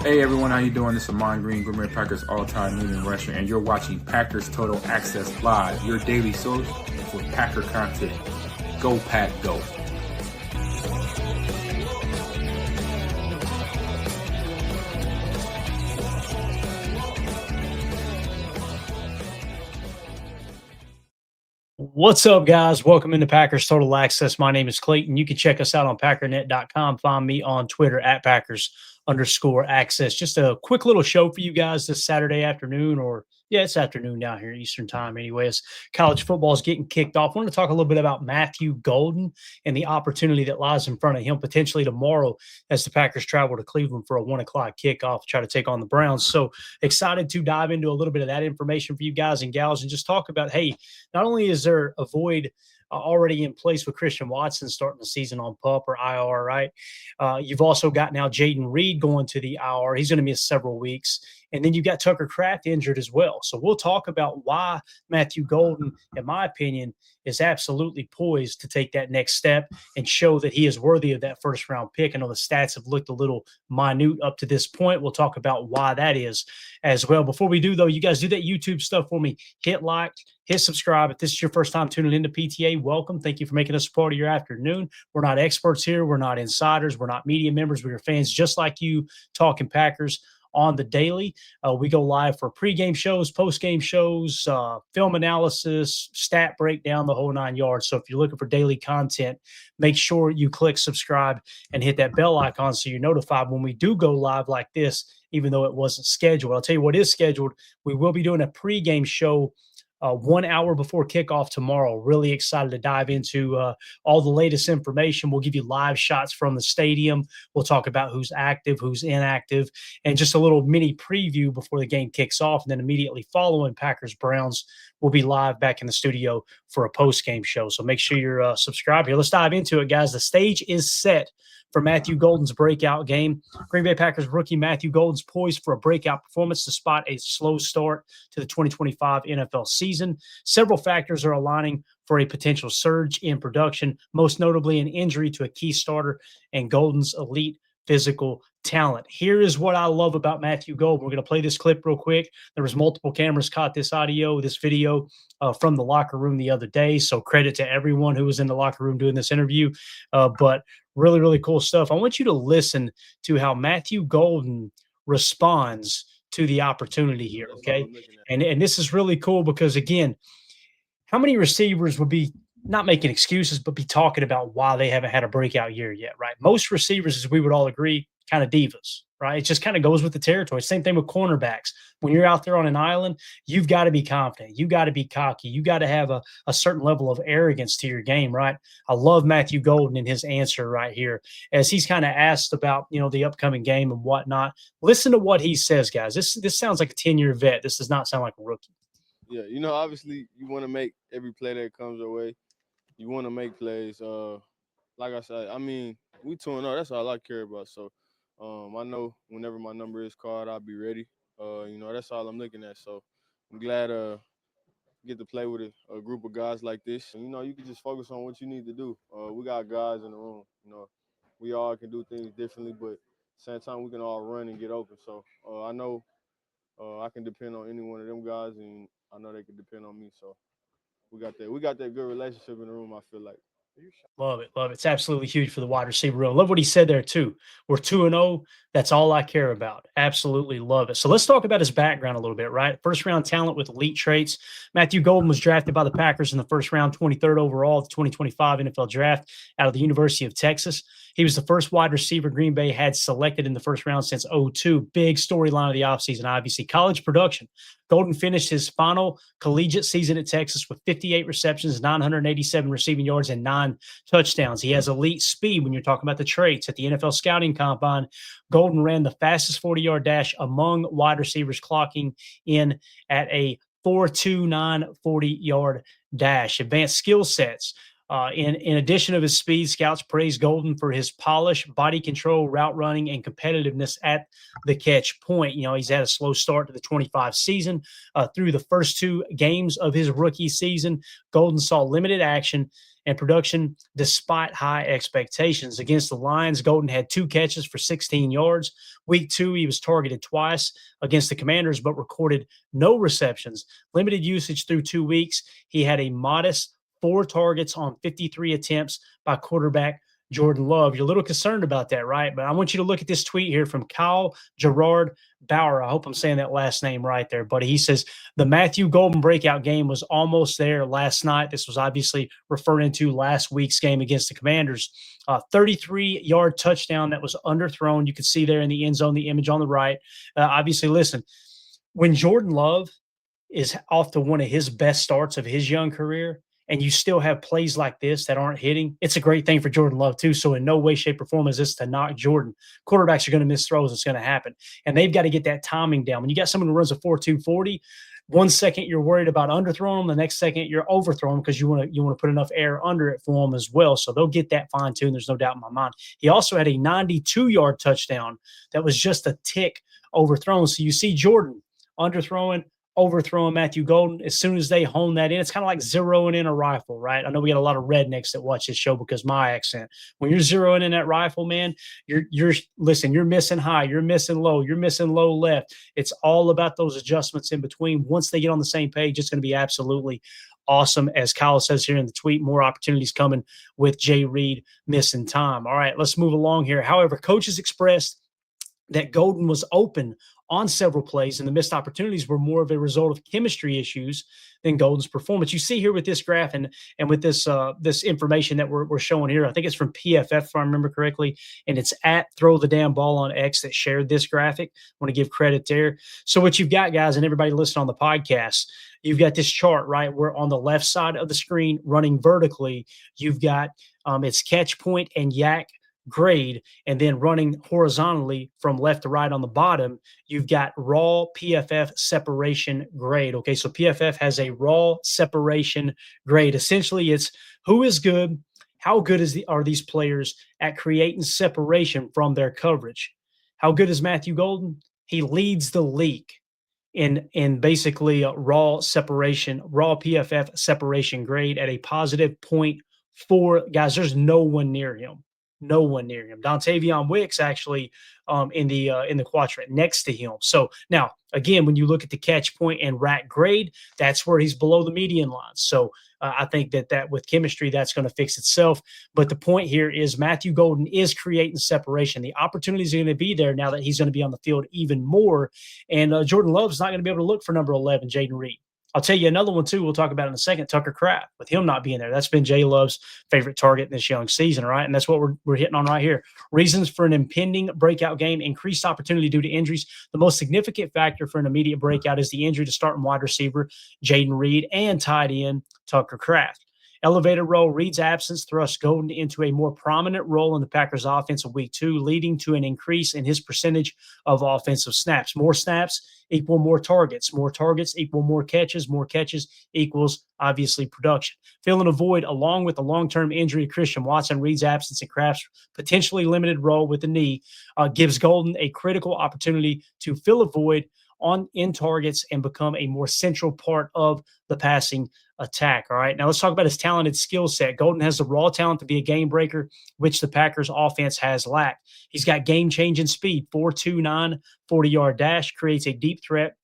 Hey everyone, how you doing? This is Amon Green, Green Bay Packers all-time leading rusher, and you're watching Packers Total Access Live, your daily source for Packer content. Go Pack, go! What's up, guys? Welcome into Packers Total Access. My name is Clayton. You can check us out on packernet.com. Find me on Twitter at Packers_access. Just a quick little show for you guys this Saturday afternoon, or it's afternoon down here, Eastern time. Anyways, college football is getting kicked off. I want to talk a little bit about Matthew Golden and the opportunity that lies in front of him potentially tomorrow as the Packers travel to Cleveland for a 1:00 kickoff to try to take on the Browns. So excited to dive into a little bit of that information for you guys and gals and just talk about, hey, not only is there a void already in place with Christian Watson starting the season on PUP or IR, right? You've also got now Jaden Reed going to the IR. He's going to miss several weeks. And then you've got Tucker Kraft injured as well. So we'll talk about why Matthew Golden, in my opinion, is absolutely poised to take that next step and show that he is worthy of that first round pick. I know the stats have looked a little minute up to this point. We'll talk about why that is as well. Before we do, though, you guys do that YouTube stuff for me. Hit like, hit subscribe. If this is your first time tuning into PTA, welcome. Thank you for making us a part of your afternoon. We're not experts here. We're not insiders. We're not media members. We're fans just like you, talking Packers on the daily. We go live for pregame shows, postgame shows, film analysis, stat breakdown, the whole 9 yards. So if you're looking for daily content, make sure you click subscribe and hit that bell icon so you're notified when we do go live like this, even though it wasn't scheduled. I'll tell you what is scheduled. We will be doing a pregame show 1 hour before kickoff tomorrow. Really excited to dive into all the latest information. We'll give you live shots from the stadium. We'll talk about who's active, who's inactive, and just a little mini preview before the game kicks off. And then immediately following Packers-Browns, we'll be live back in the studio for a post-game show. So make sure you're subscribed here. Let's dive into it, guys. The stage is set for Matthew Golden's breakout game. Green Bay Packers rookie Matthew Golden's poised for a breakout performance despite a slow start to the 2025 NFL season. Several factors are aligning for a potential surge in production, most notably an injury to a key starter and Golden's elite physical talent. Here is what I love about Matthew Golden. We're going to play this clip real quick. There was multiple cameras caught this video from the locker room the other day. So credit to everyone who was in the locker room doing this interview. But really, really cool stuff. I want you to listen to how Matthew Golden responds to the opportunity here, okay? And this is really cool because, again, how many receivers would be not making excuses, but be talking about why they haven't had a breakout year yet, right? Most receivers, as we would all agree, kind of divas, right? It just kind of goes with the territory. Same thing with cornerbacks. When you're out there on an island, you've got to be confident. You got to be cocky. You got to have a certain level of arrogance to your game, right? I love Matthew Golden in his answer right here as he's kind of asked about, the upcoming game and whatnot. Listen to what he says, guys. This sounds like a 10-year vet. This does not sound like a rookie. Yeah, obviously you want to make every play that comes your way. You want to make plays. Like I said, we 2-0. That's all I care about. So I know whenever my number is called, I'll be ready. That's all I'm looking at. So I'm glad get to play with a group of guys like this. And, you can just focus on what you need to do. We got guys in the room. We all can do things differently, but at the same time, we can all run and get open. So I know I can depend on any one of them guys, and I know they can depend on me. So we got that good relationship in the room, I feel like. Love it. Love it. It's absolutely huge for the wide receiver room. Love what he said there, too. We're 2-0. That's all I care about. Absolutely love it. So let's talk about his background a little bit, right? First-round talent with elite traits. Matthew Golden was drafted by the Packers in the first round, 23rd overall, the 2025 NFL Draft out of the University of Texas. He was the first wide receiver Green Bay had selected in the first round since 2002. Big storyline of the offseason, obviously. College production. Golden finished his final collegiate season at Texas with 58 receptions, 987 receiving yards, and 9 touchdowns. He has elite speed when you're talking about the traits. At the NFL Scouting Combine, Golden ran the fastest 40-yard dash among wide receivers, clocking in at a 4.29 40-yard dash. Advanced skill sets. In addition of his speed, scouts praise Golden for his polish, body control, route running, and competitiveness at the catch point. You know, he's had a slow start to the 25 season. Through the first 2 games of his rookie season, Golden saw limited action and production despite high expectations. Against the Lions, Golden had 2 catches for 16 yards. Week 2, he was targeted twice against the Commanders, but recorded no receptions. Limited usage through 2 weeks. He had a modest 4 targets on 53 attempts by quarterback Jordan Love. You're a little concerned about that, right? But I want you to look at this tweet here from Kyle Gerard Bauer. I hope I'm saying that last name right there, buddy. He says, the Matthew Golden breakout game was almost there last night. This was obviously referring to last week's game against the Commanders. 33-yard touchdown that was underthrown. You can see there in the end zone, the image on the right. Obviously, listen, when Jordan Love is off to one of his best starts of his young career, and you still have plays like this that aren't hitting, it's a great thing for Jordan Love too. So in no way, shape, or form is this to knock Jordan. Quarterbacks are going to miss throws. It's going to happen. And they've got to get that timing down. When you got someone who runs a 4.2 40, 1 second you're worried about underthrowing them, the next second you're overthrowing because you want to put enough air under it for them as well. So they'll get that fine-tuned. There's no doubt in my mind. He also had a 92-yard touchdown that was just a tick overthrown. So you see Jordan underthrowing, overthrowing Matthew Golden. As soon as they hone that in, it's kind of like zeroing in a rifle, right? I know we got a lot of rednecks that watch this show because my accent. When you're zeroing in that rifle, man, you're missing high, you're missing low, you're missing low left. It's all about those adjustments in between. Once they get on the same page, it's going to be absolutely awesome. As Kyle says here in the tweet, more opportunities coming with Jay Reed missing time. All right, let's move along here. However, coaches expressed that Golden was open on several plays, and the missed opportunities were more of a result of chemistry issues than Golden's performance. You see here with this graph and with this this information that we're showing here, I think it's from PFF if I remember correctly, and it's at Throw the Damn Ball on X that shared this graphic. I want to give credit there. So what you've got, guys, and everybody listening on the podcast, you've got this chart, right? Where on the left side of the screen, running vertically, you've got its catch point and yak grade, and then running horizontally from left to right on the bottom, you've got raw PFF separation grade. Okay, so PFF has a raw separation grade. Essentially, it's who is good, how good are these players at creating separation from their coverage. How good is Matthew Golden? He leads the league in basically raw PFF separation grade at a positive 0.4. Guys, there's no one near him. No one near him. Dontavion Wicks actually in the quadrant next to him. So now, again, when you look at the catch point and rack grade, that's where he's below the median line. So I think that with chemistry, that's going to fix itself. But the point here is Matthew Golden is creating separation. The opportunities are going to be there now that he's going to be on the field even more. And Jordan Love's not going to be able to look for number 11, Jaden Reed. I'll tell you another one, too, we'll talk about in a second, Tucker Kraft, with him not being there. That's been Jay Love's favorite target in this young season, right? And that's what we're hitting on right here. Reasons for an impending breakout game, increased opportunity due to injuries. The most significant factor for an immediate breakout is the injury to starting wide receiver Jaden Reed and tight end Tucker Kraft. Elevated role, Reed's absence thrust Golden into a more prominent role in the Packers' offense in week 2, leading to an increase in his percentage of offensive snaps. More snaps equal more targets equal more catches equals, obviously, production. Filling a void along with the long-term injury of Christian Watson, Reed's absence and Kraft's potentially limited role with the knee gives Golden a critical opportunity to fill a void in targets and become a more central part of the passing attack. All right. Now let's talk about his talented skill set. Golden has the raw talent to be a game breaker, which the Packers offense has lacked. He's got game-changing speed, 4.29, 40-yard dash, creates a deep threat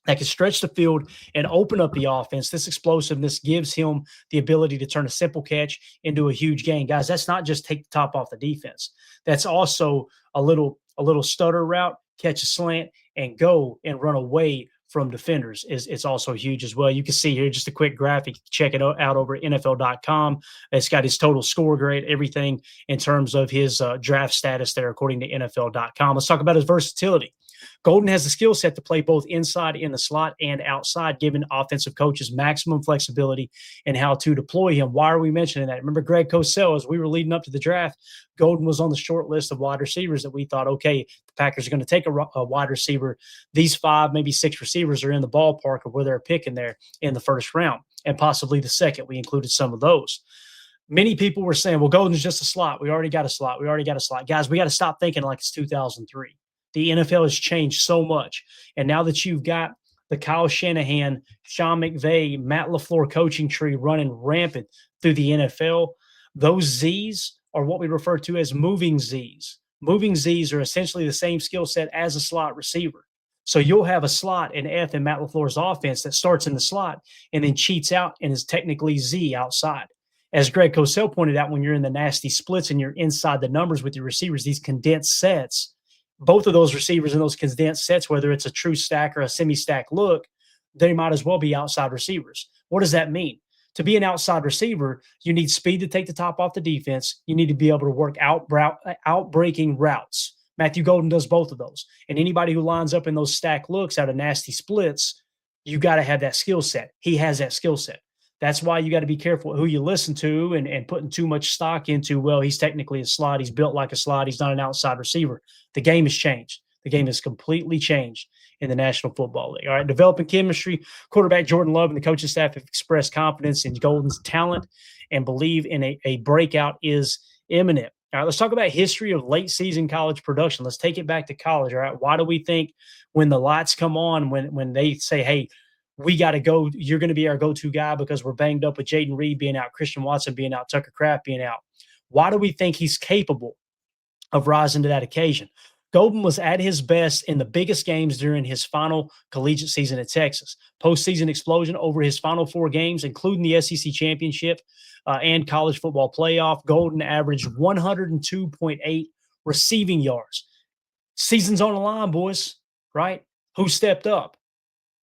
that can stretch the field and open up the offense. This explosiveness gives him the ability to turn a simple catch into a huge gain. Guys, that's not just take the top off the defense. That's also a little stutter route, catch a slant, and go and run away from defenders. It's also huge as well. You can see here just a quick graphic. Check it out over at NFL.com. It's got his total score grade, everything in terms of his draft status there according to NFL.com. Let's talk about his versatility. Golden has the skill set to play both inside in the slot and outside, giving offensive coaches maximum flexibility in how to deploy him. Why are we mentioning that? Remember Greg Cosell, as we were leading up to the draft, Golden was on the short list of wide receivers that we thought, okay, the Packers are going to take a wide receiver. These 5, maybe 6 receivers are in the ballpark of where they're picking there in the first round and possibly the second. We included some of those. Many people were saying, well, Golden's just a slot. We already got a slot. We already got a slot. Guys, we got to stop thinking like it's 2003. The NFL has changed so much. And now that you've got the Kyle Shanahan, Sean McVay, Matt LaFleur coaching tree running rampant through the NFL, those Z's are what we refer to as moving Z's. Moving Z's are essentially the same skill set as a slot receiver. So you'll have a slot in F in Matt LaFleur's offense that starts in the slot and then cheats out and is technically Z outside. As Greg Cosell pointed out, when you're in the nasty splits and you're inside the numbers with your receivers, these condensed sets, both of those receivers in those condensed sets, whether it's a true stack or a semi-stack look, they might as well be outside receivers. What does that mean? To be an outside receiver, you need speed to take the top off the defense. You need to be able to work out-breaking routes. Matthew Golden does both of those. And anybody who lines up in those stack looks out of nasty splits, you got to have that skill set. He has that skill set. That's why you got to be careful who you listen to and putting too much stock into, well, he's technically a slot. He's built like a slot. He's not an outside receiver. The game has changed. The game has completely changed in the National Football League. All right, developing chemistry. Quarterback Jordan Love and the coaching staff have expressed confidence in Golden's talent and believe in a breakout is imminent. All right, let's talk about history of late season college production. Let's take it back to college. All right, why do we think when the lights come on, when they say, hey, we got to go, you're going to be our go-to guy because we're banged up with Jaden Reed being out, Christian Watson being out, Tucker Kraft being out. Why do we think he's capable of rising to that occasion? Golden was at his best in the biggest games during his final collegiate season at Texas. Postseason explosion over his final 4 games, including the SEC championship and college football playoff. Golden averaged 102.8 receiving yards. Season's on the line, boys, right? Who stepped up?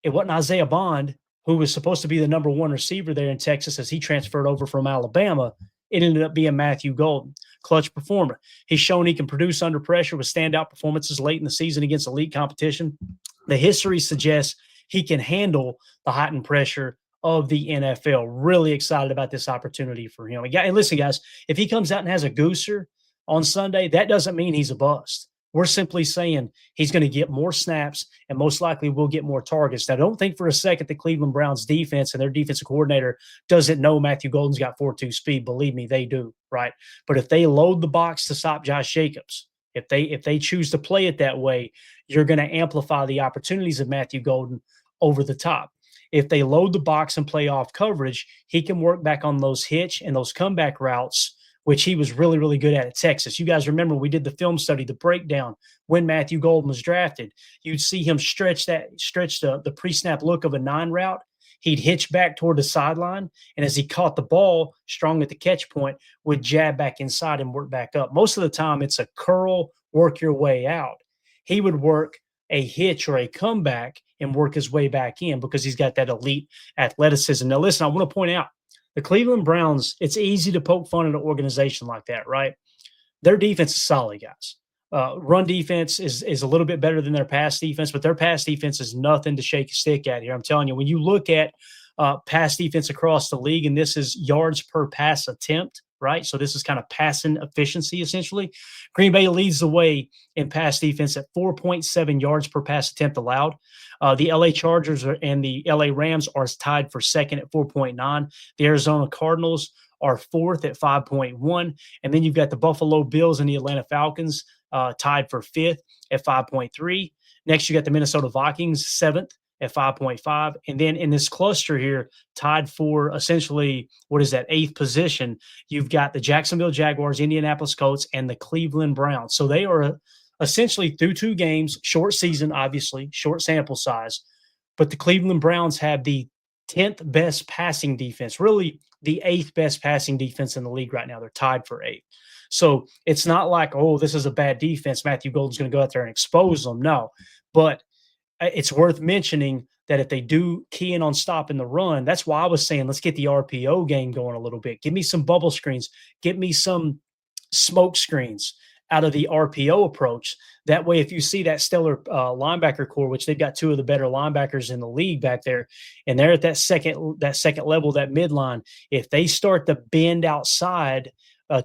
It wasn't Isaiah Bond, who was supposed to be the number 1 receiver there in Texas as he transferred over from Alabama. It ended up being Matthew Golden, clutch performer. He's shown he can produce under pressure with standout performances late in the season against elite competition. The history suggests he can handle the heightened pressure of the NFL. Really excited about this opportunity for him. And listen, guys, if he comes out and has a gooser on Sunday, that doesn't mean he's a bust. We're simply saying he's going to get more snaps and most likely will get more targets. Now, don't think for a second the Cleveland Browns defense and their defensive coordinator doesn't know Matthew Golden's got 4.2 speed. Believe me, they do, right? But if they load the box to stop Josh Jacobs, if they choose to play it that way, you're going to amplify the opportunities of Matthew Golden over the top. If they load the box and play off coverage, he can work back on those hitch and those comeback routes, which he was really, really good at Texas. You guys remember we did the film study, the breakdown when Matthew Golden was drafted. You'd see him stretch the pre-snap look of a 9 route. He'd hitch back toward the sideline, and as he caught the ball strong at the catch point, would jab back inside and work back up. Most of the time, it's a curl, work your way out. He would work a hitch or a comeback and work his way back in because he's got that elite athleticism. Now, listen, I want to point out, the Cleveland Browns, it's easy to poke fun at an organization like that, right? Their defense is solid, guys. Run defense is a little bit better than their pass defense, but their pass defense is nothing to shake a stick at here. I'm telling you, when you look at pass defense across the league, and this is yards per pass attempt, right? So this is kind of passing efficiency, essentially. Green Bay leads the way in pass defense at 4.7 yards per pass attempt allowed. The LA Chargers and the LA Rams are tied for second at 4.9. The Arizona Cardinals are fourth at 5.1. And then you've got the Buffalo Bills and the Atlanta Falcons tied for fifth at 5.3. Next, you got the Minnesota Vikings, seventh at 5.5. And then in this cluster here, tied for essentially, eighth position, you've got the Jacksonville Jaguars, Indianapolis Colts, and the Cleveland Browns. So they are essentially through 2 games, short season, obviously, short sample size. But the Cleveland Browns have the 10th best passing defense, really the 8th best passing defense in the league right now. They're tied for 8th. So it's not like, oh, this is a bad defense. Matthew Golden's going to go out there and expose them. No, but it's worth mentioning that if they do key in on stopping the run, that's why I was saying let's get the RPO game going a little bit. Give me some bubble screens. Get me some smoke screens out of the RPO approach. That way, if you see that stellar linebacker core, which they've got 2 of the better linebackers in the league back there, and they're at that second level, that midline, if they start to bend outside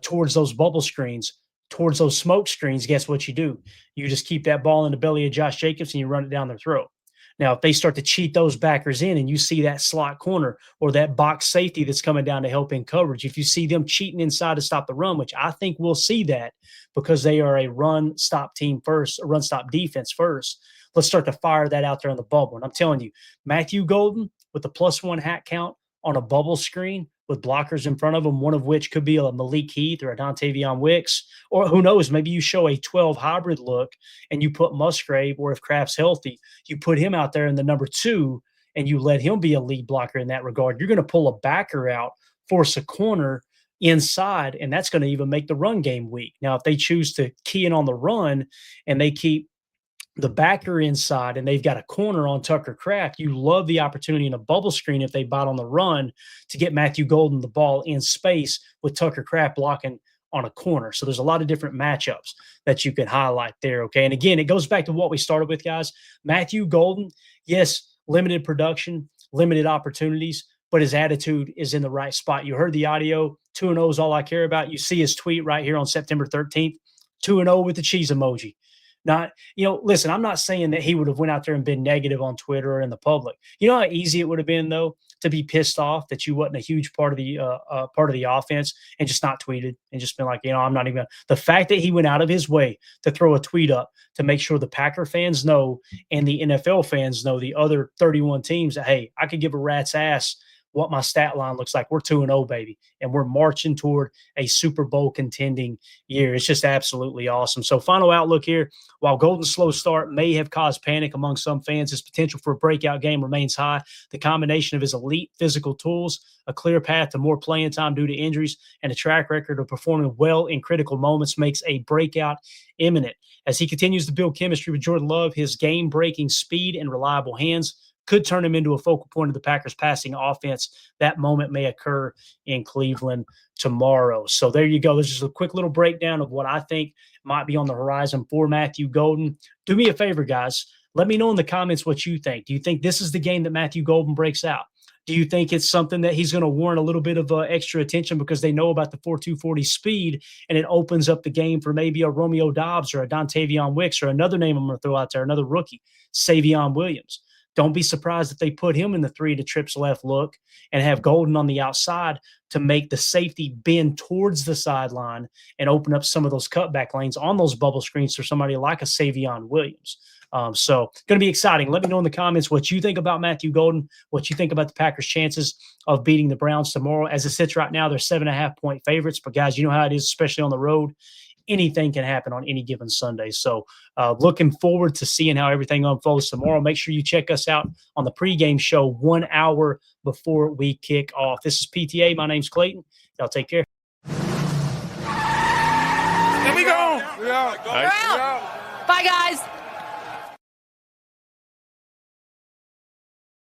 towards those bubble screens, towards those smoke screens, guess what you do? You just keep that ball in the belly of Josh Jacobs and you run it down their throat. Now, if they start to cheat those backers in and you see that slot corner or that box safety that's coming down to help in coverage, if you see them cheating inside to stop the run, which I think we'll see that because they are a run stop team first, a run stop defense first, let's start to fire that out there on the bubble. And I'm telling you, Matthew Golden with the +1 hat count on a bubble screen with blockers in front of him, one of which could be a Malik Heath or a Dontavion Wicks, or who knows, maybe you show a 12 hybrid look and you put Musgrave, or if Kraft's healthy, you put him out there in the number 2 and you let him be a lead blocker in that regard. You're going to pull a backer out, force a corner inside, and that's going to even make the run game weak. Now, if they choose to key in on the run and they keep the backer inside and they've got a corner on Tucker Kraft, you love the opportunity in a bubble screen if they bite on the run to get Matthew Golden the ball in space with Tucker Kraft blocking on a corner. So there's a lot of different matchups that you can highlight there, okay? And again, it goes back to what we started with, guys. Matthew Golden, yes, limited production, limited opportunities, but his attitude is in the right spot. You heard the audio, 2-0 is all I care about. You see his tweet right here on September 13th, 2-0 with the cheese emoji. Not, listen, I'm not saying that he would have went out there and been negative on Twitter or in the public. You know how easy it would have been, though, to be pissed off that you wasn't a huge part of the offense and just not tweeted and just been like, I'm not even – the fact that he went out of his way to throw a tweet up to make sure the Packer fans know and the NFL fans know, the other 31 teams, that, hey, I could give a rat's ass what my stat line looks like. We're 2-0, baby, and we're marching toward a Super Bowl contending year. It's just absolutely awesome. So final outlook here, while Golden's slow start may have caused panic among some fans, his potential for a breakout game remains high. The combination of his elite physical tools, a clear path to more playing time due to injuries, and a track record of performing well in critical moments makes a breakout imminent. As he continues to build chemistry with Jordan Love, his game-breaking speed and reliable hands could turn him into a focal point of the Packers' passing offense. That moment may occur in Cleveland tomorrow. So there you go. This is a quick little breakdown of what I think might be on the horizon for Matthew Golden. Do me a favor, guys. Let me know in the comments what you think. Do you think this is the game that Matthew Golden breaks out? Do you think it's something that he's going to warrant a little bit of extra attention because they know about the 4.240 speed and it opens up the game for maybe a Romeo Doubs or a Dontavion Wicks or another name I'm going to throw out there, another rookie, Savion Williams? Don't be surprised if they put him in the 3 to trips left look and have Golden on the outside to make the safety bend towards the sideline and open up some of those cutback lanes on those bubble screens for somebody like a Savion Williams. So going to be exciting. Let me know in the comments what you think about Matthew Golden, what you think about the Packers' chances of beating the Browns tomorrow. As it sits right now, they're 7.5-point favorites. But, guys, you know how it is, especially on the road. Anything can happen on any given Sunday. So looking forward to seeing how everything unfolds tomorrow. Make sure you check us out on the pregame show 1 hour before we kick off. This is PTA. My name's Clayton. Y'all take care. Here we go. We're out. Bye, guys.